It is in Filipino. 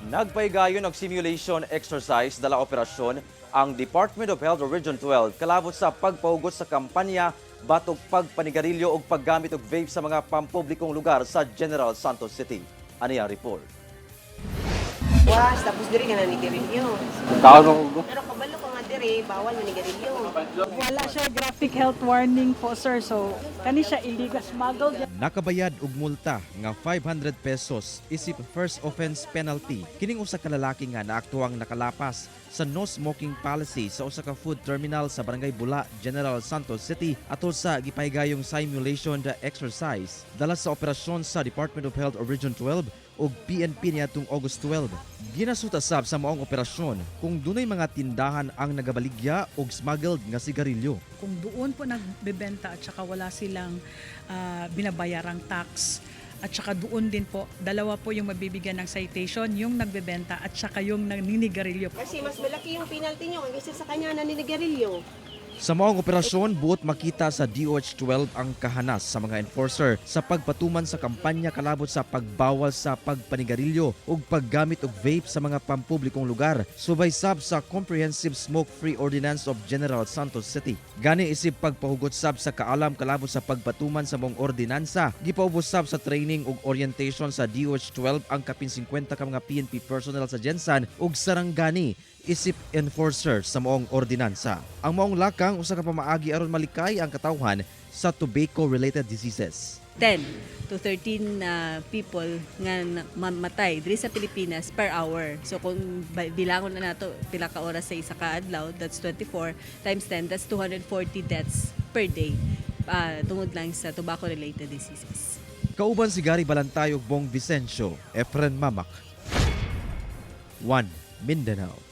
Nagpaigayon og simulation exercise dala operasyon ang Department of Health Region 12 kalabot sa pagpahugot sa kampanya batok pagpanigarilyo og paggamit og vape sa mga pampublikong lugar sa General Santos City. Ani ang report. Was, tapos diri ka na ni Garillo. Pero kabalo ko nga diri, bawal na ni Garillo. Wala siya graphic health warning po, sir. So, kani siya illegal smuggled. Nakabayad og multa nga 500 pesos isip first offense penalty kining usa ka lalaki nga naaktuang nakalapas sa no smoking policy sa usa ka food terminal sa Barangay Bula, General Santos City atol sa gipahigayong simulation exercise dala sa operasyon sa Department of Health Region 12 ug PNP niadtong August 12. Ginasuta sab sa maong operasyon kung dunay mga tindahan ang nagabaligya og smuggled nga sigarilyo. Kung doon po nagbebenta at saka wala silang binabayarang tax, at saka doon din po, dalawa po yung mabibigyan ng citation, yung nagbebenta at saka yung naninigarilyo. Kasi mas malaki yung penalty niyo kaysa sa kanya na ni Garillo. Sa maong operasyon, buot makita sa DOH-12 ang kahanas sa mga enforcer sa pagpatuman sa kampanya kalabot sa pagbawal sa pagpanigarilyo ug paggamit og vape sa mga pampublikong lugar, subay sab sa Comprehensive Smoke-Free Ordinance of General Santos City. Gani isip pagpahugot sab sa kaalam kalabot sa pagpatuman sa maong ordinansa, gipaubos sab sa training ug orientation sa DOH-12 ang kapin 50 ka mga PNP personnel sa Gensan ug sarangani isip enforcer sa maong ordinansa. Ang maong lakang usa ka pamaagi aron malikay ang katawhan sa tobacco-related diseases. 10 to 13 people nga mamatay diri sa Pilipinas per hour. So kung bilangon na nato pila ka oras sa isa ka adlaw, that's 24 times 10, that's 240 deaths per day tungod lang sa tobacco-related diseases. Kauban si Gary Balantay ug Bong Vicencio, Efren Mamak. 1 Mindanao.